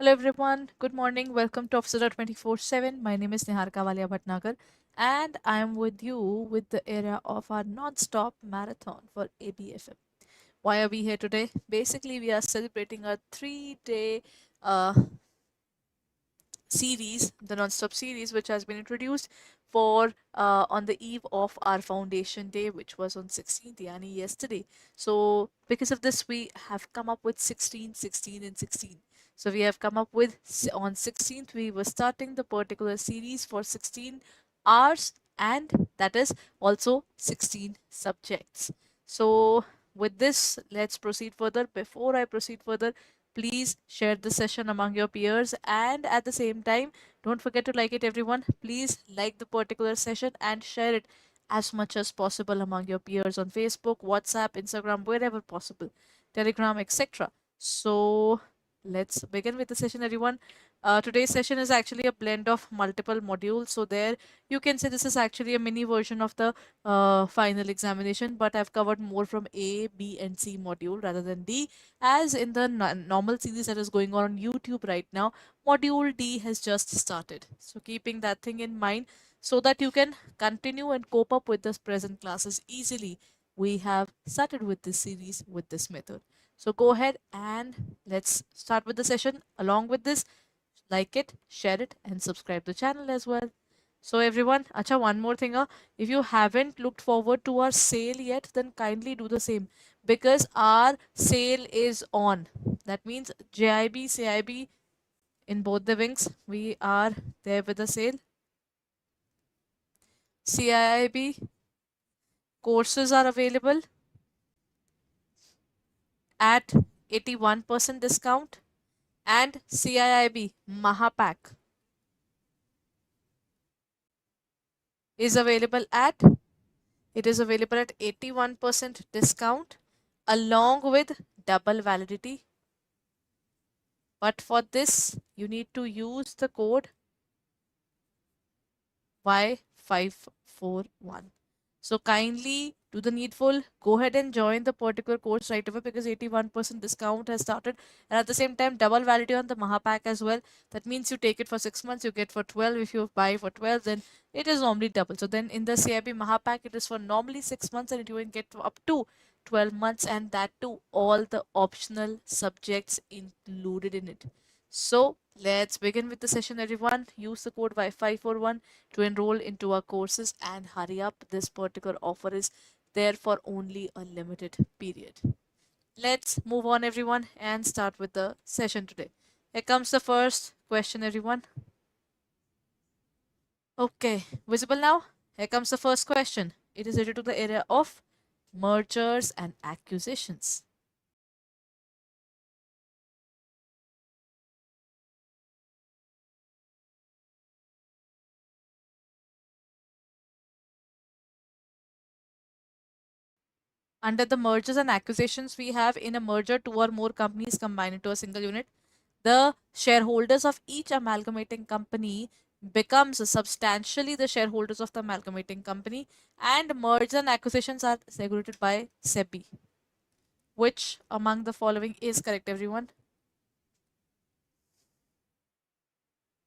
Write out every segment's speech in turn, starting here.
Hello everyone, good morning. Welcome to Officer 24/7. My name is Niharika Walia Bhatnagar and I am with you with the era of our non-stop marathon for ABFM. Why are we here today? Basically, we are celebrating a 3-day uh, series, the non-stop series, which has been introduced for on the eve of our foundation day, which was on 16th, yani yesterday. So because of this, we have come up with 16, 16, and 16. So we have come up with on 16th, we were starting the particular series for 16 hours, and that is also 16 subjects. So with this, let's proceed further. Before I proceed further, please share the session among your peers, and at the same time, don't forget to like it, everyone. Please like the particular session and share it as much as possible among your peers on Facebook, WhatsApp, Instagram, wherever possible, Telegram, etc. So let's begin with the session, everyone. Today's session is actually a blend of multiple modules. So there you can say this is actually a mini version of the final examination, but I've covered more from A, B, and C module rather than D, as in the normal series that is going on YouTube right now. Module D has just started. So keeping that thing in mind so that you can continue and cope up with the present classes easily, we have started with this series with this method. So go ahead and let's start with the session. Along with this, like it, share it, and subscribe the channel as well. So everyone, acha, one more thing, if you haven't looked forward to our sale yet, then kindly do the same, because our sale is on. That means JIB, CIB, in both the wings, we are there with the sale. CIIB courses are available at 81% discount, and CIIB Mahapack is available at It is available at 81% discount along with double validity. But for this, you need to use the code Y541. So kindly do the needful. Go ahead and join the particular course right away, because 81% discount has started. And at the same time, double validity on the Mahapack as well. That means you take it for 6 months, you get for 12. If you buy for 12, then it is normally double. So then in the CIB Mahapack, it is for normally 6 months, and you can get up to 12 months, and that too all the optional subjects included in it. So let's begin with the session, everyone. Use the code Y541 to enroll into our courses, and hurry up. This particular offer is there for only a limited period. Let's move on, everyone, and start with the session today. Here comes the first question, everyone. Okay, visible now? Here comes the first question. It is related to the area of mergers and acquisitions. Under the mergers and acquisitions, we have in a merger, two or more companies combine into a single unit. The shareholders of each amalgamating company becomes substantially the shareholders of the amalgamating company, and mergers and acquisitions are regulated by SEBI. Which among the following is correct, everyone?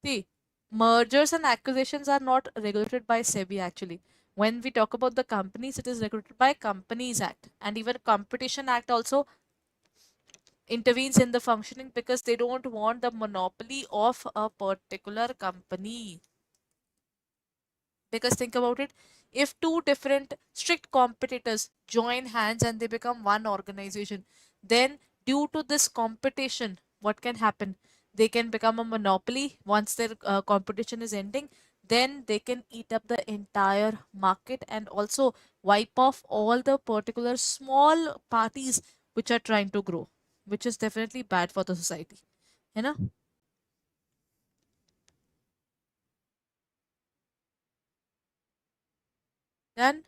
See, mergers and acquisitions are not regulated by SEBI actually. When we talk about the companies, it is regulated by Companies Act, and even Competition Act also intervenes in the functioning, because they don't want the monopoly of a particular company. Because think about it, if two different strict competitors join hands and they become one organization, then due to this competition, what can happen? They can become a monopoly. Once their competition is ending, then they can eat up the entire market and also wipe off all the particular small parties which are trying to grow, which is definitely bad for the society. You know? Done?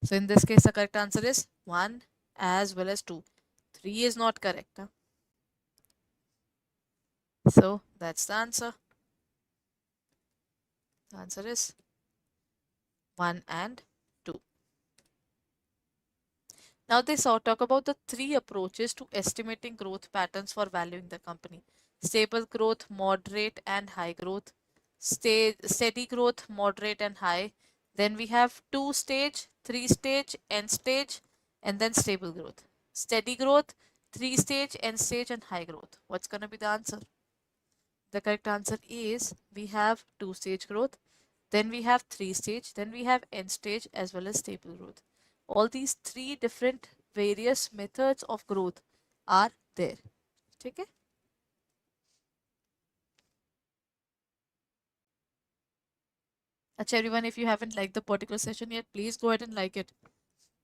So in this case, the correct answer is 1 as well as 2. 3 is not correct. Huh? So that's the answer. The answer is 1 and Now they saw talk about the three approaches to estimating growth patterns for valuing the company. Stable growth, moderate and high growth. Steady growth, moderate and high. Then we have two stage, three stage, end stage, and then stable growth. Steady growth, three stage, end stage, and high growth. What's going to be the answer? The correct answer is we have two stage growth, then we have three stage, then we have end stage as well as stable growth. All these three different various methods of growth are there. Okay? Achha, everyone, if you haven't liked the particular session yet, please go ahead and like it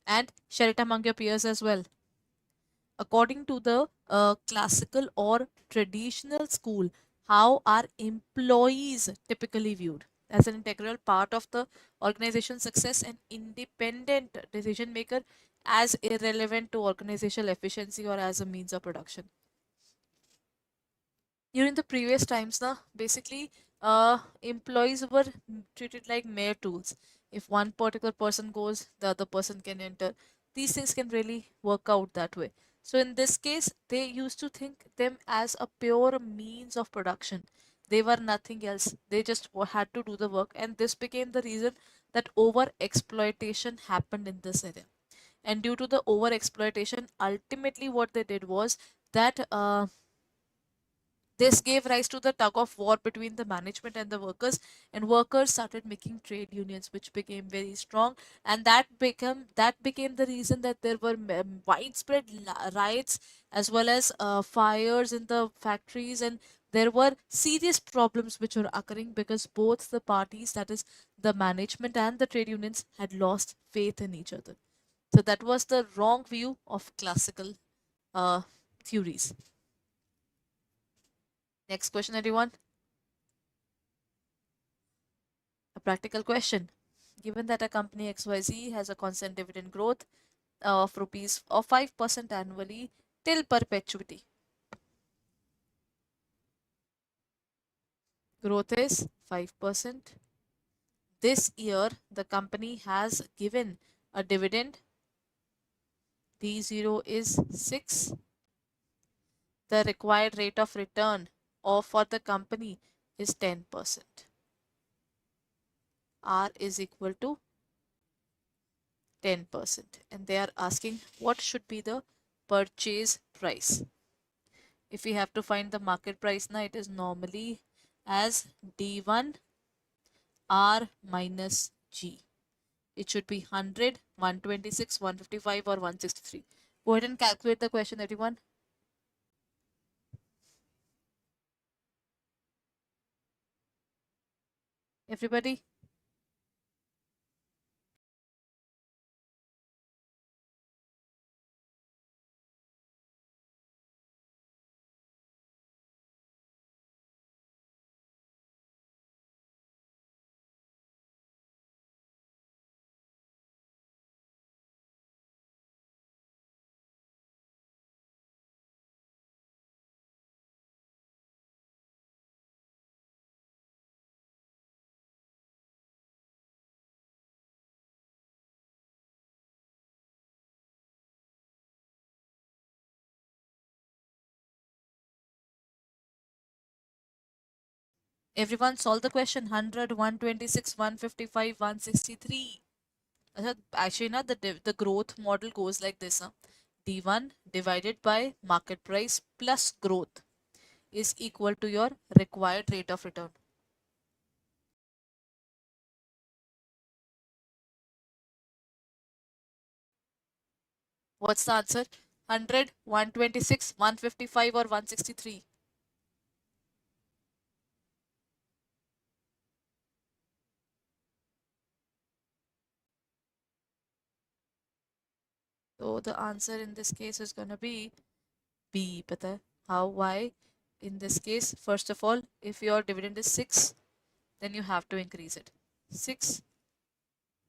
and share it among your peers as well. According to the classical or traditional school, how are employees typically viewed? As an integral part of the organization success and independent decision maker, as irrelevant to organizational efficiency or as a means of production. During the previous times, na, basically, employees were treated like mere tools. If one particular person goes, the other person can enter. These things can really work out that way. So in this case, they used to think them as a pure means of production. They were nothing else. They just had to do the work, and this became the reason that over exploitation happened in this area. And due to the over exploitation, ultimately what they did was that this gave rise to the tug of war between the management and the workers, and workers started making trade unions, which became very strong, and that became the reason that there were widespread riots as well as fires in the factories, and there were serious problems which were occurring because both the parties, that is the management and the trade unions, had lost faith in each other. So that was the wrong view of classical theories. Next question, everyone. A practical question. Given that a company XYZ has a constant dividend growth of rupees of 5% annually till perpetuity. Growth is 5%. This year, the company has given a dividend. D0 is 6. The required rate of return for the company is 10%. R is equal to 10%. And they are asking what should be the purchase price. If we have to find the market price, now it is normally as D1 R minus G. It should be 100, 126, 155 or 163. Go ahead and calculate the question, everyone. Everybody. Everyone solve the question. 100, 126, 155, 163. Actually, not the growth model goes like this. D1 divided by market price plus growth is equal to your required rate of return. What's the answer? 100, 126, 155 or 163? So the answer in this case is going to be B. Pata hai? How? Why? In this case, first of all, if your dividend is 6, then you have to increase it. 6,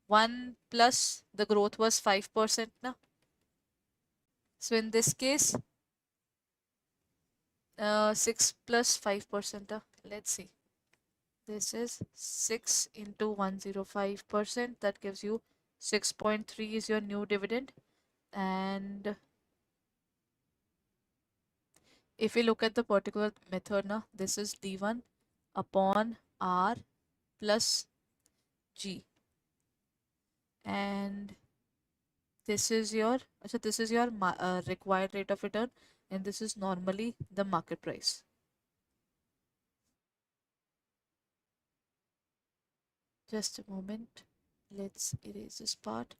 1 plus the growth was 5% now. So in this case, 6 plus 5%. Let's see. This is 6 into 105%. That gives you 6.3 is your new dividend. And if we look at the particular method now, this is d1 upon r plus g, and this is your required rate of return, and this is normally the market price. Just a moment. Let's erase this part.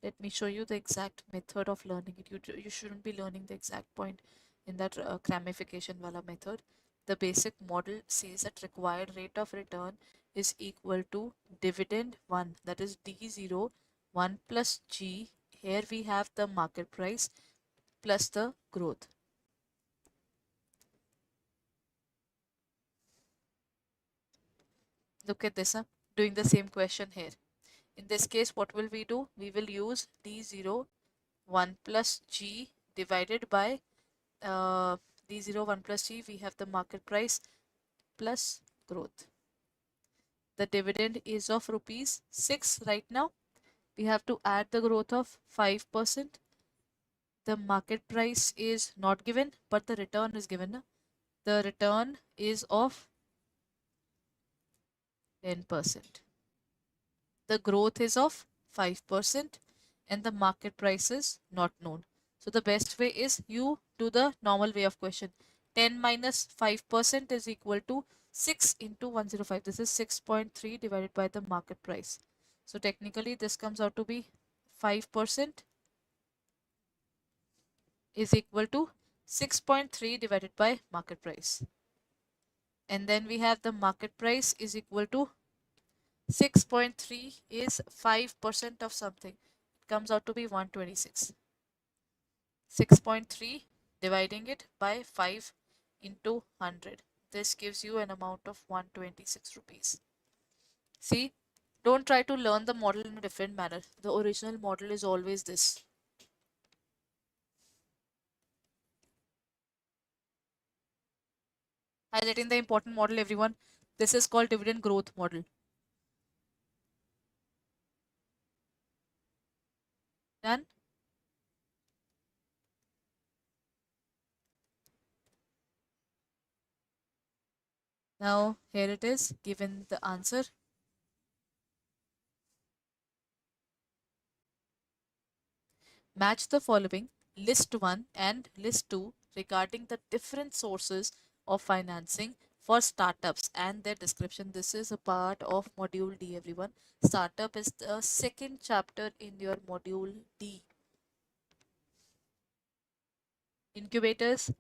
Let me show you the exact method of learning it. You shouldn't be learning the exact point in that ramification wala method. The basic model says that required rate of return is equal to dividend 1, that is D0, 1 plus G. Here we have the market price plus the growth. Look at this, doing the same question here. In this case, what will we do? We will use D0, 1 plus G divided by D0, 1 plus G. We have the market price plus growth. The dividend is of rupees 6 right now. We have to add the growth of 5%. The market price is not given, but the return is given. The return is of 10%. The growth is of 5%, and the market price is not known. So the best way is you do the normal way of question. 10 minus 5% is equal to 6 into 105. This is 6.3 divided by the market price. So technically this comes out to be 5% is equal to 6.3 divided by market price. And then we have the market price is equal to 6.3 is 5% of something. It comes out to be 126. 6.3 dividing it by 5 into 100. This gives you an amount of 126 rupees. See, don't try to learn the model in a different manner. The original model is always this. Highlighting the important model, everyone. This is called dividend growth model. Done? Now, here it is, given the answer. Match the following, list 1 and list 2, regarding the different sources of financing for startups and their description. This is a part of module D, everyone. Startup is the second chapter in your module D. Incubators,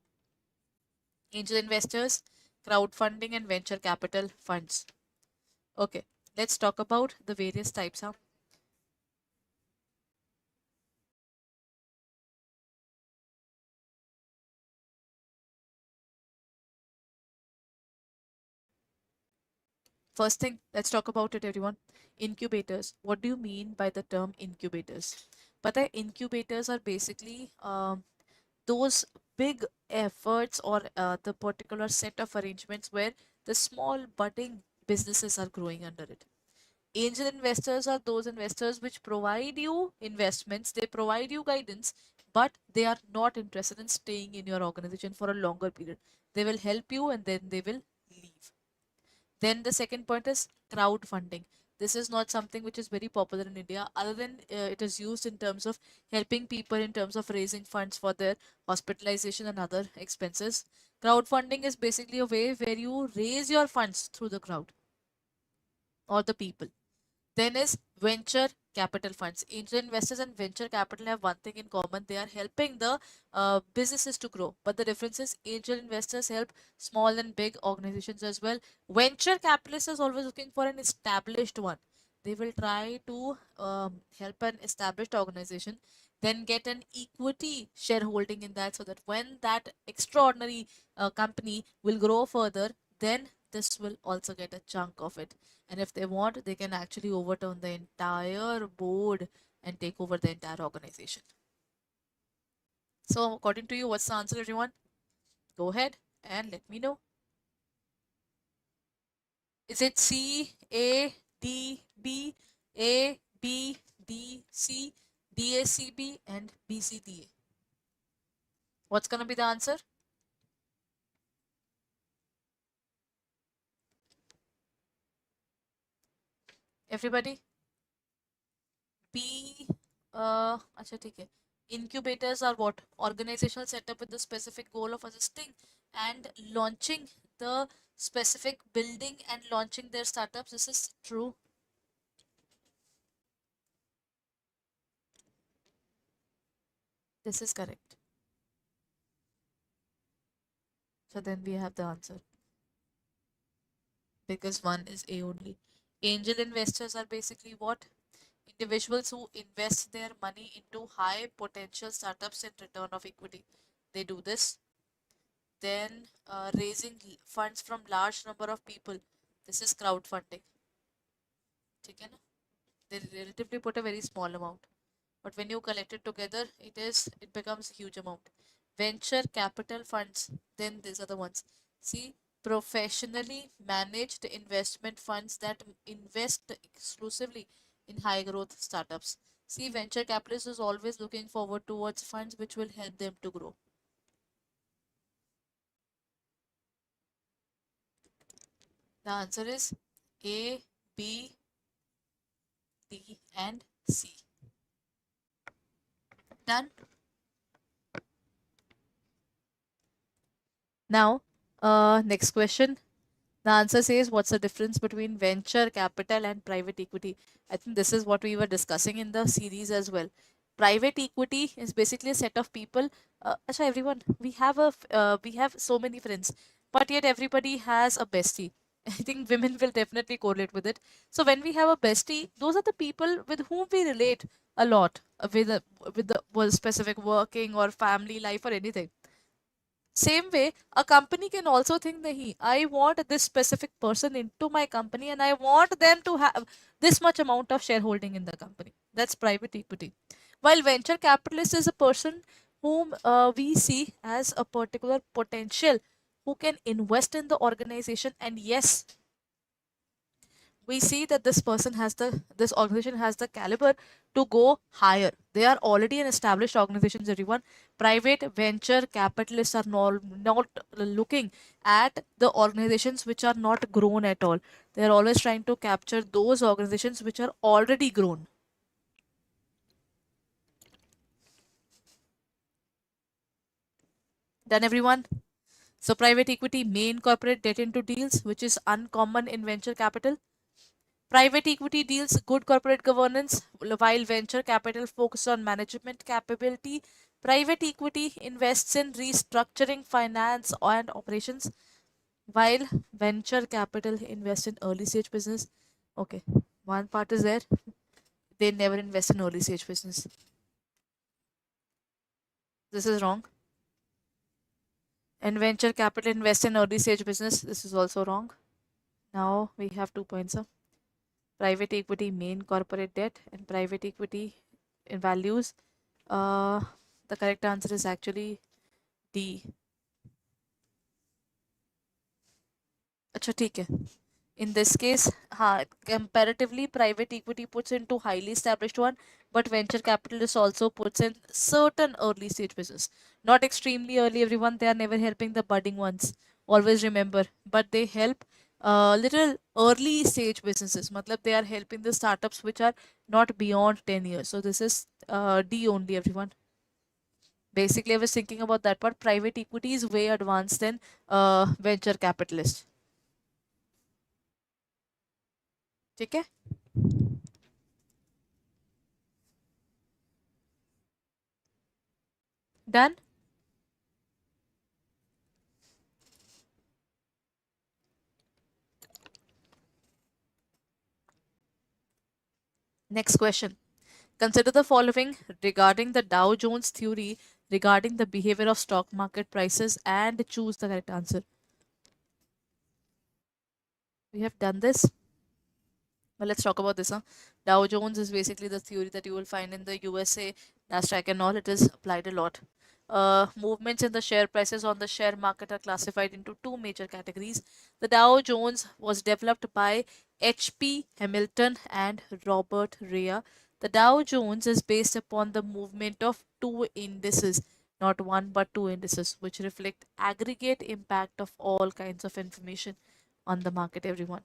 angel investors, crowdfunding, and venture capital funds. Okay, let's talk about the various types of. First thing, let's talk about it, everyone. Incubators. What do you mean by the term incubators? But the incubators are basically those big efforts or the particular set of arrangements where the small budding businesses are growing under it. Angel investors are those investors which provide you investments, they provide you guidance, but they are not interested in staying in your organization for a longer period. They will help you and then they will leave. Then the second point is crowdfunding. This is not something which is very popular in India, other than it is used in terms of helping people in terms of raising funds for their hospitalization and other expenses. Crowdfunding is basically a way where you raise your funds through the crowd or the people. Then is venture capital funds. Angel investors and venture capital have one thing in common. They are helping the businesses to grow. But the difference is angel investors help small and big organizations as well. Venture capitalists is always looking for an established one. They will try to help an established organization, then get an equity shareholding in that so that when that extraordinary company will grow further, then this will also get a chunk of it. And if they want, they can actually overturn the entire board and take over the entire organization. So according to you, what's the answer, everyone? Go ahead and let me know. Is it C, A, D, B, A, B, D, C, DACB and BCDA. What's going to be the answer? Everybody? B, acha, theek hai. Incubators are what? Organizational setup with the specific goal of assisting and launching the specific building and launching their startups. This is true. This is correct. So then we have the answer because one is A only. Angel investors are basically what? Individuals who invest their money into high potential startups in return of equity. They do this. Then raising funds from large number of people. This is crowdfunding. ठीक है ना? They relatively put a very small amount, but when you collect it together, it becomes a huge amount. Venture capital funds. Then these are the ones. See, professionally managed investment funds that invest exclusively in high growth startups. See, venture capitalists is always looking forward towards funds which will help them to grow. The answer is A, B, D, and C. Done. Now, next question. The answer says, what's the difference between venture capital and private equity? I think this is what we were discussing in the series as well. Private equity is basically a set of people. Acha, everyone, we have so many friends, but yet everybody has a bestie. I think women will definitely correlate with it. So when we have a bestie, those are the people with whom we relate a lot with the specific working or family life or anything. Same way, a company can also think that I want this specific person into my company and I want them to have this much amount of shareholding in the company. That's private equity. While venture capitalist is a person whom we see as a particular potential who can invest in the organization, and yes, we see that this organization has the caliber to go higher. They are already an established organizations, everyone. Private venture capitalists are not looking at the organizations which are not grown at all. They are always trying to capture those organizations which are already grown. Done, everyone? So private equity may incorporate debt into deals, which is uncommon in venture capital. Private equity deals good corporate governance, while venture capital focuses on management capability. Private equity invests in restructuring, finance, and operations, while venture capital invests in early stage business. Okay, one part is there. They never invest in early stage business. This is wrong. And venture capital invests in early stage business. This is also wrong. Now we have 2 points. Private equity main corporate debt and private equity in values. Uh, the correct answer is actually D. अच्छा ठीक है. In this case, comparatively, private equity puts into highly established one, but venture capitalists also puts in certain early stage business. Not extremely early, everyone. They are never helping the budding ones. Always remember, but they help little early stage businesses. Matlab they are helping the startups which are not beyond 10 years. So this is D only, everyone. Basically, I was thinking about that part. Private equity is way advanced than venture capitalist. ठीक है. Done. Next question. Consider the following regarding the Dow Jones theory regarding the behavior of stock market prices and choose the correct answer. We have done this. Well, let's talk about this. Dow Jones is basically the theory that you will find in the USA, NASDAQ, and all. It is applied a lot. Movements in the share prices on the share market are classified into two major categories. The Dow Jones was developed by H.P. Hamilton and Robert Rea. The Dow Jones is based upon the movement of two indices, not one but two indices, which reflect aggregate impact of all kinds of information on the market, everyone.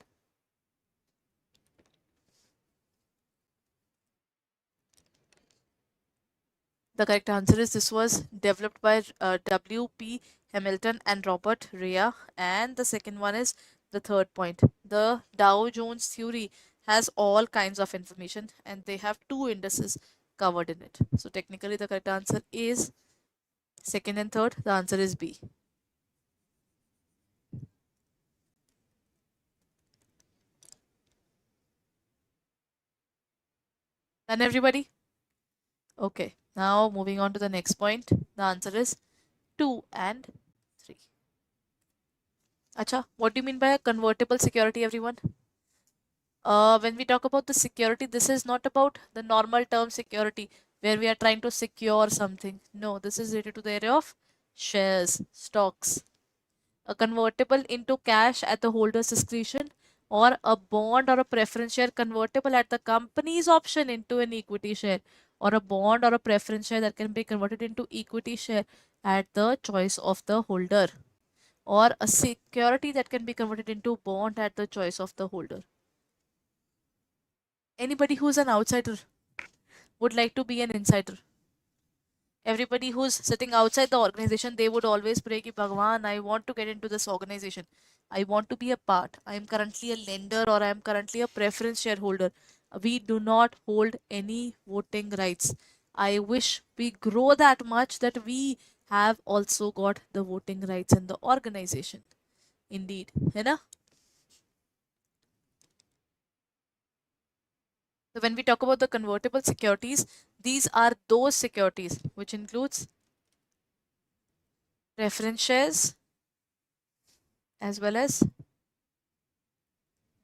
The correct answer is this was developed by W.P. Hamilton and Robert Rea. And the second one is the third point. The Dow Jones theory has all kinds of information and they have two indices covered in it. So technically the correct answer is second and third. The answer is B. Done, everybody? Okay. Now moving on to the next point. The answer is 2 and 3. Acha, what do you mean by a convertible security, everyone? When we talk about the security, this is not about the normal term security where we are trying to secure something. No, this is related to the area of shares, stocks. A convertible into cash at the holder's discretion, or a bond or a preference share convertible at the company's option into an equity share, or a bond or a preference share that can be converted into equity share at the choice of the holder, or a security that can be converted into bond at the choice of the holder. Anybody who's an outsider would like to be an insider. Everybody who's sitting outside the organization, they would always pray ki Bhagwan, I want to get into this organization. I want to be a part. I am currently a lender or I am currently a preference shareholder. We do not hold any voting rights. I wish we grow that much that we have also got the voting rights in the organization. Indeed. है ना? So when we talk about the convertible securities, these are those securities which includes preference shares as well as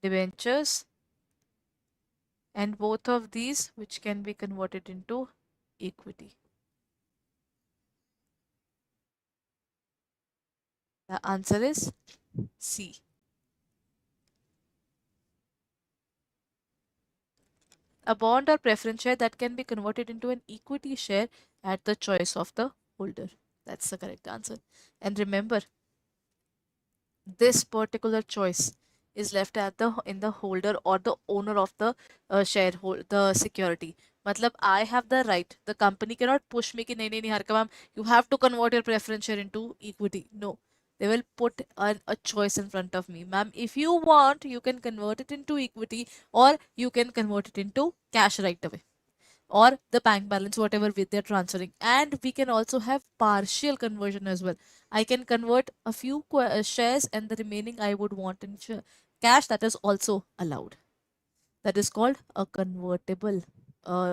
debentures, and both of these which can be converted into equity. The answer is C. A bond or preference share that can be converted into an equity share at the choice of the holder. That's the correct answer. And remember, this particular choice is left at the in the holder or the owner of the shareholder, the security. Matlab, I have the right. The company cannot push me ki nahi nahi nahi Harika ma'am, you have to convert your preference share into equity. No, they will put a choice in front of me. Ma'am, if you want, you can convert it into equity or you can convert it into cash right away, or the bank balance, whatever they're transferring. And we can also have partial conversion as well. I can convert a few shares and the remaining I would want in cash. That is also allowed. That is called a convertible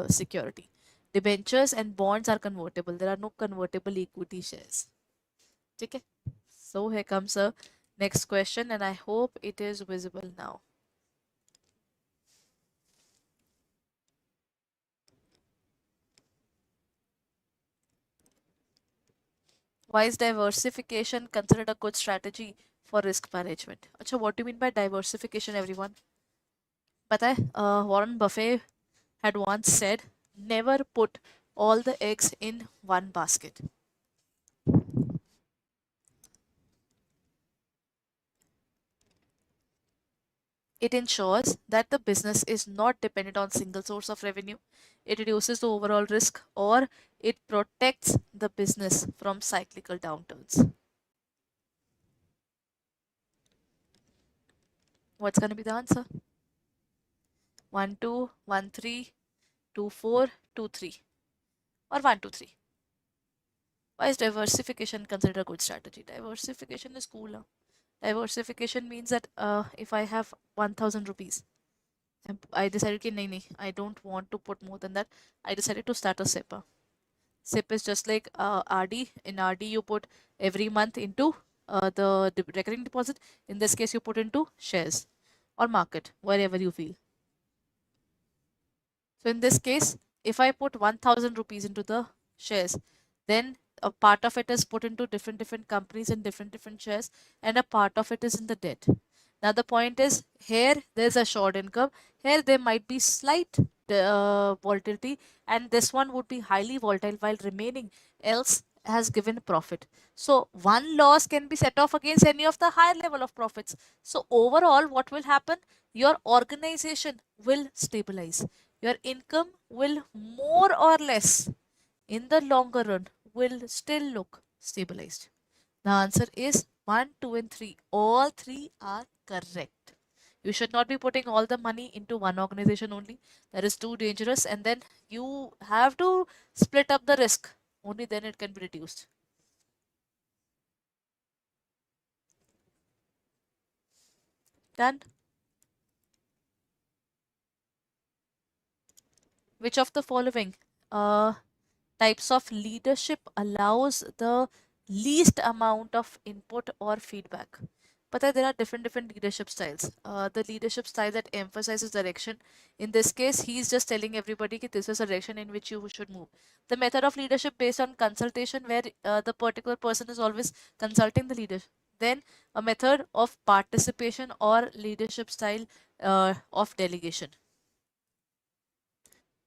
security. Debentures and bonds are convertible. There are no convertible equity shares. Okay. So here comes a next question, and I hope it is visible now. Why is diversification considered a good strategy for risk management? अच्छा, what do you mean by diversification, everyone? पता है, Warren Buffett had once said, never put all the eggs in one basket. It ensures that the business is not dependent on single source of revenue. It reduces the overall risk, or it protects the business from cyclical downturns. What's going to be the answer? 1 2 1 3 2 4 2 3, or 1 2 3. Why is diversification considered a good strategy? Diversification is cool. Huh? Diversification means that if I have 1000 rupees, I decided कि नहीं नहीं, I don't want to put more than that. I decided to start a SIP. SIP is just like RD. In RD, you put every month into the recurring deposit. In this case, you put into shares or market, wherever you feel. So in this case, if I put 1000 rupees into the shares, then a part of it is put into different companies and different shares, and a part of it is in the debt. Now the point is, here there's a short income, here there might be slight volatility, and this one would be highly volatile while remaining else has given profit. So one loss can be set off against any of the higher level of profits. So overall, what will happen? Your organization will stabilize. Your income will more or less in the longer run will still look stabilized. The answer is 1, 2, and 3. All three are correct. You should not be putting all the money into one organization only. That is too dangerous, and then you have to split up the risk. Only then it can be reduced. Done. Which of the following uh, types of leadership allows the least amount of input or feedback? But there are different leadership styles. The leadership style that emphasizes direction. In this case, he's just telling everybody that this is a direction in which you should move. The method of leadership based on consultation, where the particular person is always consulting the leader. Then a method of participation or leadership style of delegation.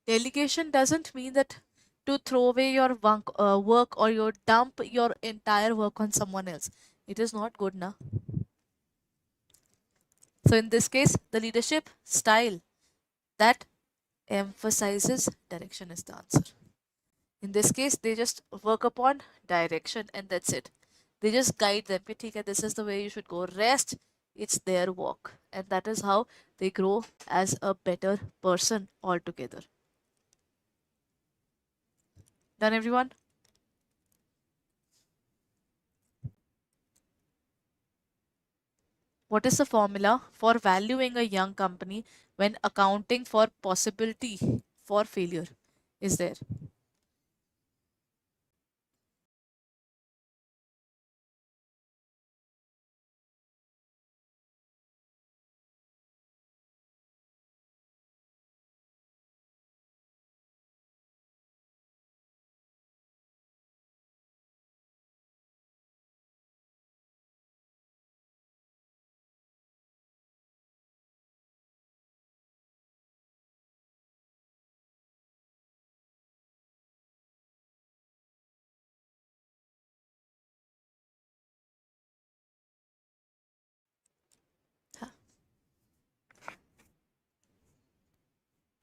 Delegation doesn't mean that to throw away your work or you dump your entire work on someone else. It is not good, na. So in this case, the leadership style that emphasizes direction is the answer. In this case, they just work upon direction and that's it. They just guide them. Okay, this is the way you should go. Rest, it's their walk. And that is how they grow as a better person altogether. Done, everyone? What is the formula for valuing a young company when accounting for possibility for failure? Is there?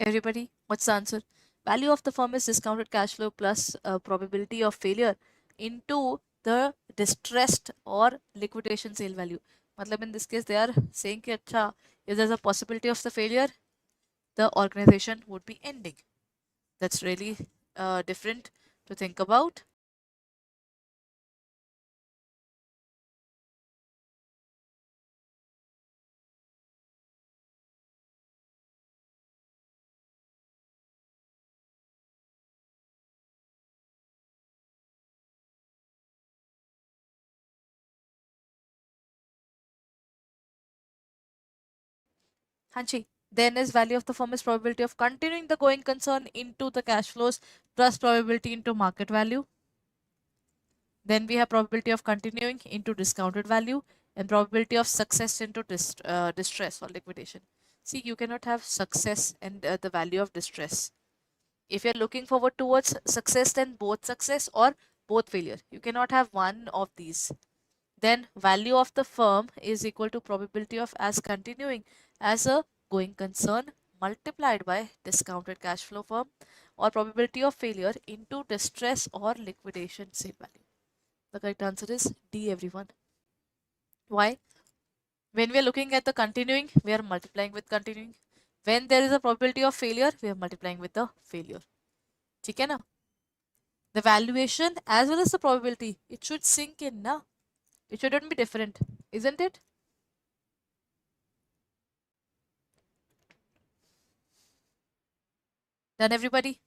Everybody, what's the answer? Value of the firm is discounted cash flow plus probability of failure into the distressed or liquidation sale value. Matlab in this case, they are saying कि अच्छा, if there's a possibility of the failure, the organization would be ending. That's really different to think about. Hanchi. Then is value of the firm is probability of continuing the going concern into the cash flows plus probability into market value. Then we have probability of continuing into discounted value and probability of success into distress or liquidation. See, you cannot have success and the value of distress. If you're looking forward towards success, then both success or both failure. You cannot have one of these. Then value of the firm is equal to probability of as continuing as a going concern multiplied by discounted cash flow firm or probability of failure into distress or liquidation sale value. The correct answer is D, everyone. Why? When we are looking at the continuing, we are multiplying with continuing. When there is a probability of failure, we are multiplying with the failure. ठीक है ना? The valuation as well as the probability, it should sink in, na? It shouldn't be different, isn't it? Done, everybody?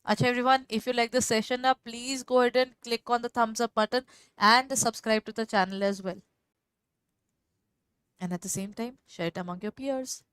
Acha, everyone, if you like the session now, please go ahead and click on the thumbs up button and subscribe to the channel as well. And at the same time, share it among your peers.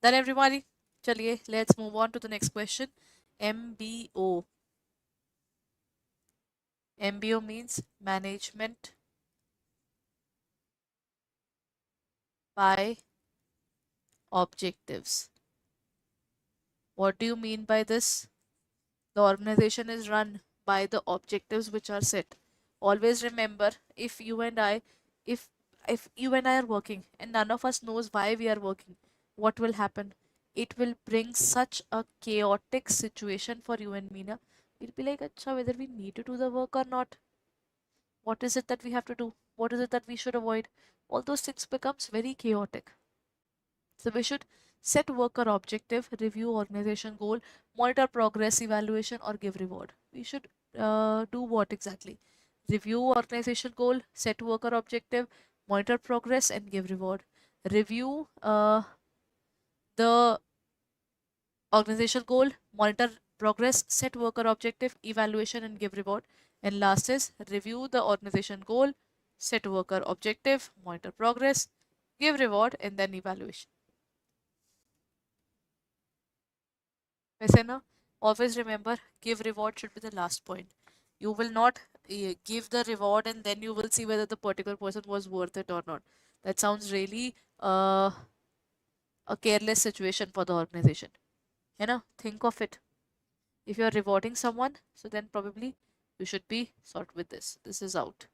Done, everybody? Chaliye, let's move on to the next question. MBO. MBO means management by objectives. What do you mean by this? The organization is run by the objectives which are set. Always remember, if you and I, if if you and I are working and none of us knows why we are working, what will happen? It will bring such a chaotic situation for you and me. Na? We'll be like, Acha, whether we need to do the work or not. What is it that we have to do? What is it that we should avoid? All those things becomes very chaotic. So we should set worker objective, review organization goal, monitor progress, evaluation, or give reward. We should do what exactly? Review organization goal, set worker objective, monitor progress, and give reward. Review the organization goal, monitor progress, set worker objective, evaluation, and give reward. And last is review the organization goal, set worker objective, monitor progress, give reward, and then evaluation. वैसे ना always remember give reward should be the last point. You will not give the reward and then you will see whether the particular person was worth it or not. That sounds really a careless situation for the organization. You know, think of it. If you are rewarding someone, so then probably you should be sort with this. This is out.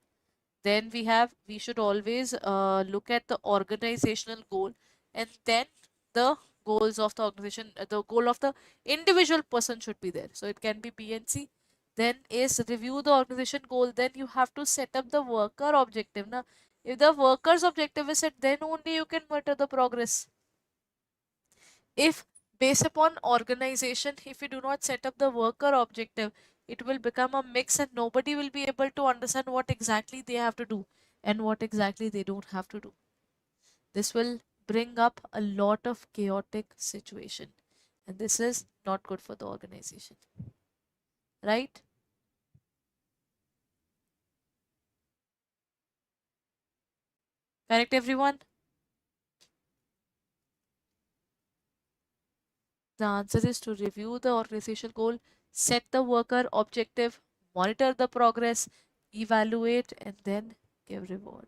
Then we should always look at the organizational goal and then the goals of the organization, the goal of the individual person should be there. So it can be B and C. Then is review the organization goal. Then you have to set up the worker objective. Now, if the worker's objective is set, then only you can monitor the progress. If based upon organization, if you do not set up the worker objective, it will become a mix and nobody will be able to understand what exactly they have to do and what exactly they don't have to do. This will bring up a lot of chaotic situation and this is not good for the organization, right? Correct, everyone? The answer is to review the organization goal, set the worker objective, monitor the progress, evaluate, and then give reward.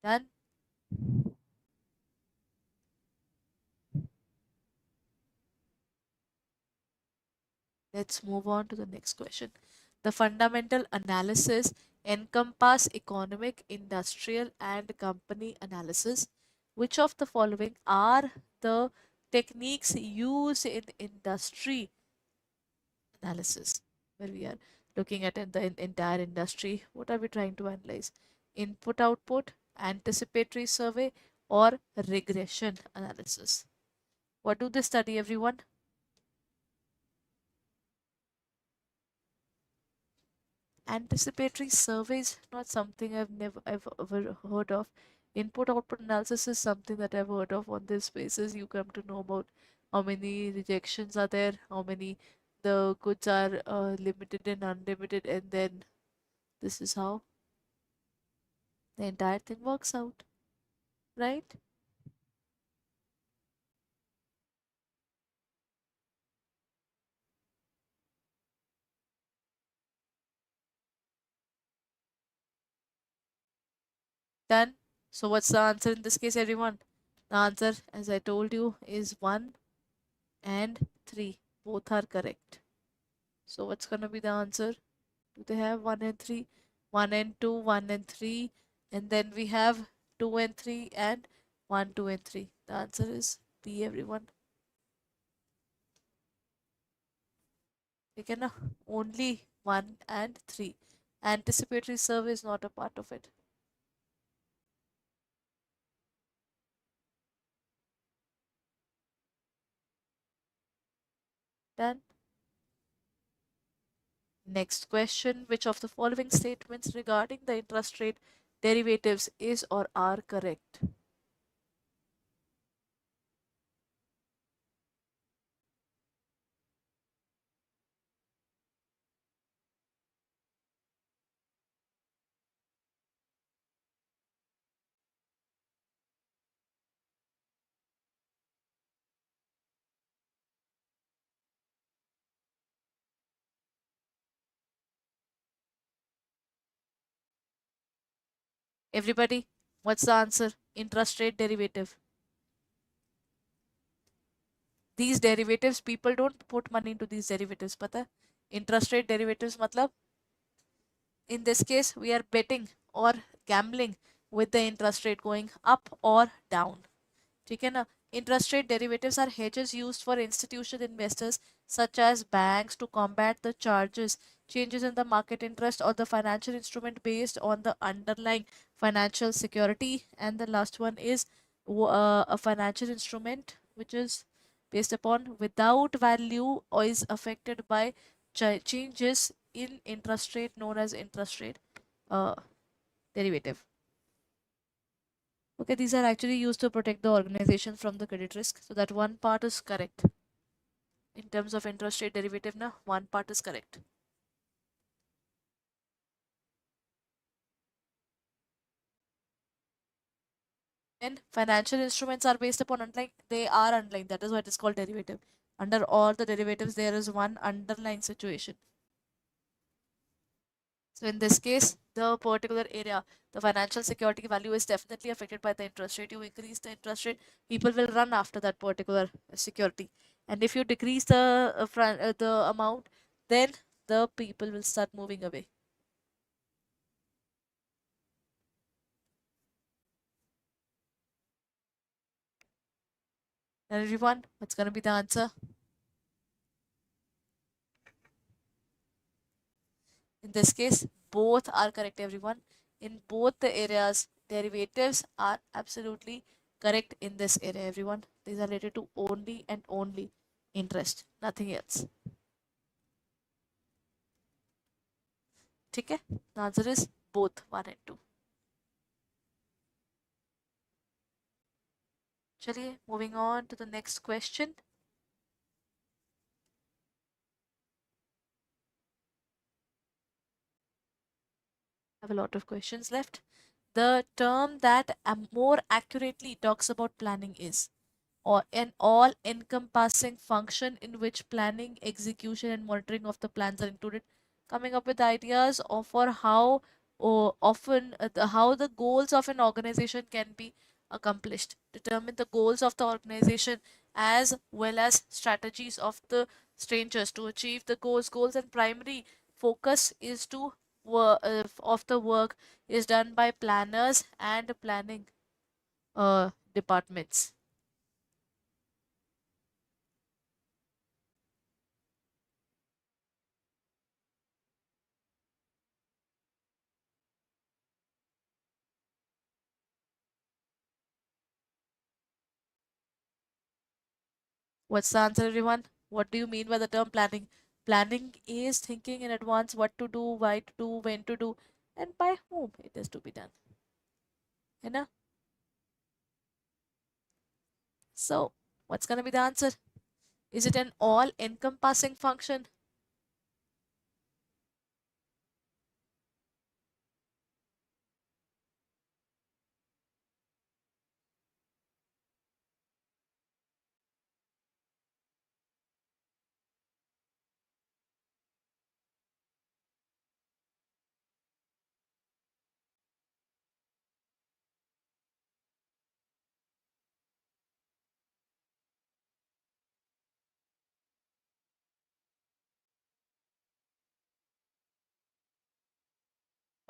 Done? Let's move on to the next question. The fundamental analysis encompass economic, industrial, and company analysis. Which of the following are the techniques used in industry analysis? Where we are looking at the entire industry. What are we trying to analyze? Input output, anticipatory survey, or regression analysis? What do they study, everyone? Anticipatory surveys, not something I've ever heard of. Input output analysis is something that I've heard of. On this basis you come to know about how many rejections are there, how many the goods are limited and unlimited, and then this is how the entire thing works out, right? Done. So what's the answer in this case, everyone? The answer, as I told you, is 1 and 3. Both are correct. So what's gonna be the answer? Do they have 1 and 3? 1 and 2, 1 and 3, and then we have 2 and 3 and 1, 2 and 3. The answer is B, everyone. Okay, na? Only 1 and 3. Anticipatory survey is not a part of it. Done. Next question. Which of the following statements regarding the interest rate derivatives is or are correct? Everybody, what's the answer? Interest rate derivative. These derivatives, people don't put money into these derivatives, pata hai? Interest rate derivatives matlab, in this case, we are betting or gambling with the interest rate going up or down. ठीक है ना? Interest rate derivatives are hedges used for institutional investors such as banks to combat the charges, changes in the market interest or the financial instrument based on the underlying financial security. And the last one is a financial instrument which is based upon without value or is affected by changes in interest rate known as interest rate uh, derivative. Okay, these are actually used to protect the organization from the credit risk. So that one part is correct. In terms of interest rate derivative, na, one part is correct. And financial instruments are based upon underlying, they are underlying. That is why it is called derivative. Under all the derivatives, there is one underlying situation. So in this case, the particular area, the financial security value is definitely affected by the interest rate. You increase the interest rate, people will run after that particular security. And if you decrease the amount, then the people will start moving away. And everyone, what's going to be the answer? In this case, both are correct, everyone. In both the areas, derivatives are absolutely correct in this area, everyone. These are related to only and only interest, nothing else. ठीक है? The answer is both 1 and 2. चलिए, moving on to the next question. I have a lot of questions left. The term that more accurately talks about planning is, or an all-encompassing function in which planning, execution, and monitoring of the plans are included, coming up with ideas of for how often how the goals of an organization can be accomplished. Determine the goals of the organization as well as strategies of the strangers to achieve the goals. Goals and primary focus is to of the work is done by planners and planning departments. What's the answer, everyone? What do you mean by the term planning? Planning is thinking in advance what to do, why to do, when to do, and by whom it is to be done. You know? So, what's going to be the answer? Is it an all encompassing function?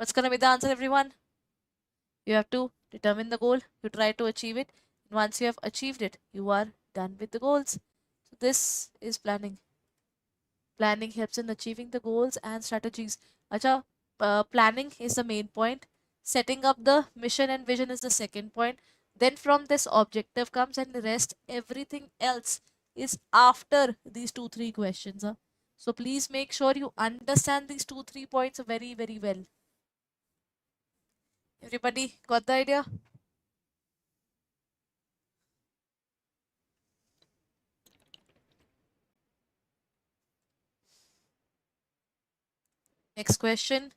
What's going to be the answer, everyone? You have to determine the goal, you try to achieve it, and once you have achieved it, you are done with the goals. So, this is planning. Planning helps in achieving the goals and strategies. Acha, planning is the main point. Setting up the mission and vision is the second point. Then from this objective comes and the rest, everything else is after these two, three questions. So please make sure you understand these two, 3 points very, very well. Everybody got the idea? Next question.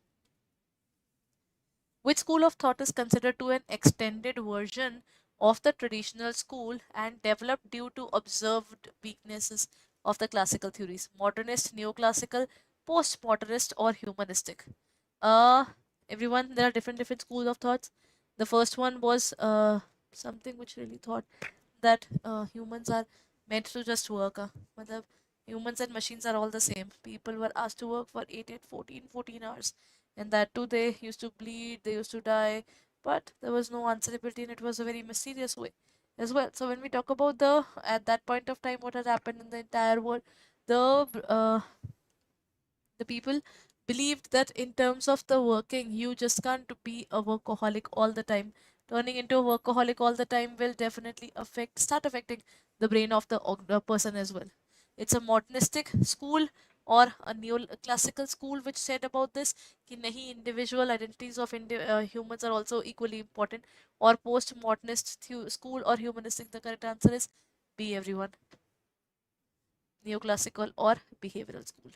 Which school of thought is considered to an extended version of the traditional school and developed due to observed weaknesses of the classical theories? Modernist, neoclassical, postmodernist, or humanistic? Uh, Everyone, there are different schools of thoughts. The first one was something which really thought that humans are meant to just work. Matlab, humans and machines are all the same. People were asked to work for 14 hours. And that too, they used to bleed, they used to die, but there was no answerability, and it was a very mysterious way as well. So when we talk about at that point of time, what had happened in the entire world, the uh, the people believed that in terms of the working, you just can't be a workaholic all the time. Turning into a workaholic all the time will definitely start affecting the brain of the person as well. It's a modernistic school or a neoclassical school which said about this कि नहीं, individual identities of humans are also equally important, or post-modernist school or humanistic. The correct answer is B, everyone. Neoclassical or behavioral school.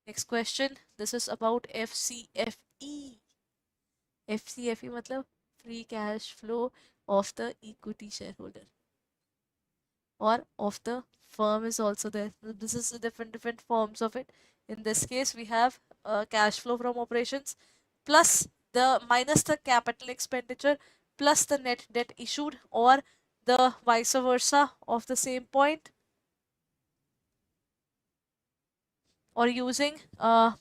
Next question. This is about FCFE. FCFE मतलब free cash flow of the equity shareholder or of the firm is also there. This is the different forms of it. In this case, we have cash flow from operations plus the minus the capital expenditure plus the net debt issued, or the vice versa of the same point, or using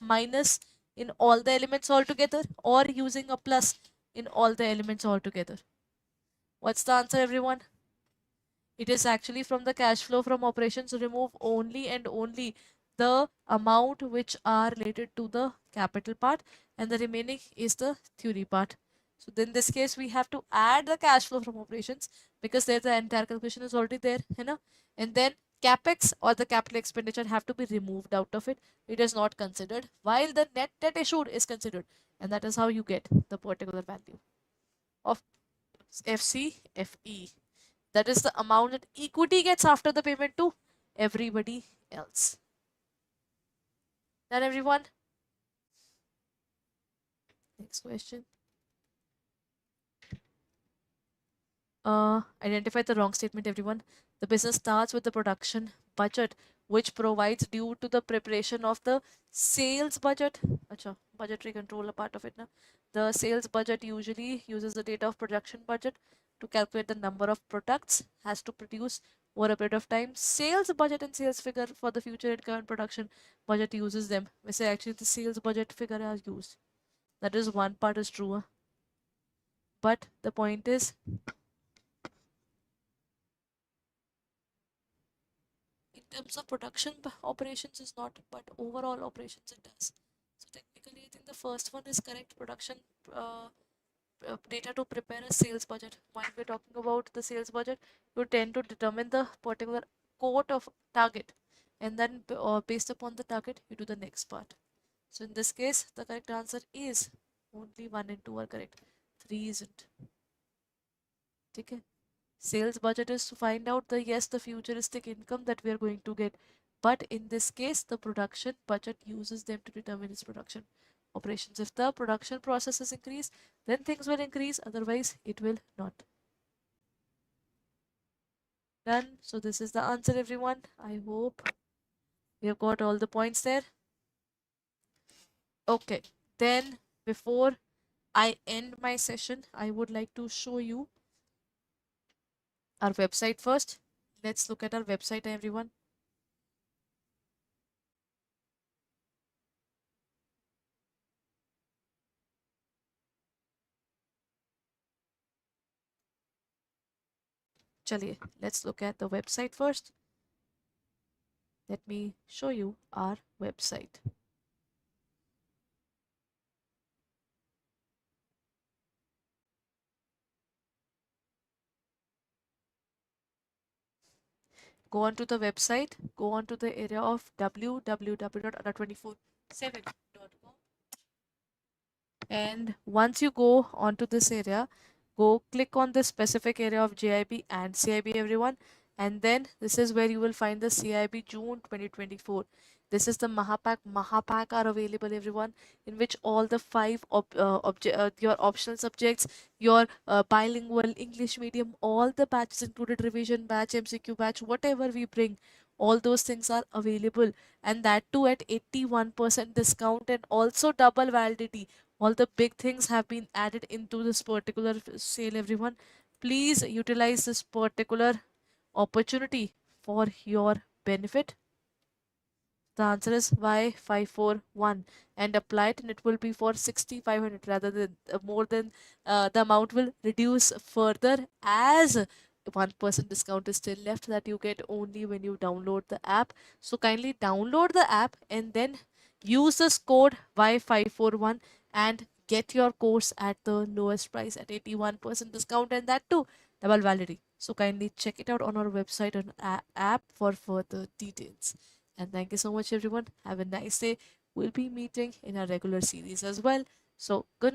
minus in all the elements altogether, or using a plus in all the elements altogether. What's the answer, everyone? It is actually from the cash flow from operations, remove only and only the amount which are related to the capital part, and the remaining is the theory part. So in this case, we have to add the cash flow from operations because there the entire calculation is already there, you know, and then capex or the capital expenditure have to be removed out of it. It is not considered, while the net debt issued is considered, and that is how you get the particular value of FCFE. That is the amount that equity gets after the payment to everybody else. Done, everyone? Next question. Identify the wrong statement, everyone. The business starts with the production budget, which provides due to the preparation of the sales budget. Acha, budgetary control, a part of it now. The sales budget usually uses the data of production budget to calculate the number of products has to produce over a period of time. Sales budget and sales figure for the future income and production budget uses them. We say actually the sales budget figure are used. That is one part is true. But the point is, in terms of production operations is not, but overall operations it does. So technically, I think the first one is correct. Production uh, data to prepare a sales budget. When we're talking about the sales budget, you tend to determine the particular quote of target, and then based upon the target, you do the next part. So in this case, the correct answer is only 1 and 2 are correct. 3 isn't. Okay. Sales budget is to find out the futuristic income that we are going to get, but in this case the production budget uses them to determine its production operations. If the production processes increase, then things will increase, otherwise it will not. Done. So this is the answer, everyone. I hope we have got all the points there. Okay, then before I end my session, I would like to show you our website first. Let's look at our website, everyone. Chaliye, let's look at the website first. Let me show you our website. Go on to the website, go on to the area of www.adda247.com, and once you go onto this area, go click on this specific area of JIB and CIB, everyone, and then this is where you will find the CIB June 2024. This is the Mahapack are available, everyone, in which all the five your optional subjects, your bilingual English medium, all the batches included, revision batch, MCQ batch, whatever we bring, all those things are available, and that too at 81% discount, and also double validity. All the big things have been added into this particular sale, everyone. Please utilize this particular opportunity for your benefit. The answer is Y541 and apply it, and it will be for 6,500 rather than more than the amount will reduce further as 1% discount is still left that you get only when you download the app. So kindly download the app and then use this code Y541 and get your course at the lowest price at 81% discount, and that too double validity. So kindly check it out on our website and app for further details. And thank you so much, everyone. Have a nice day. We'll be meeting in our regular series as well. So, good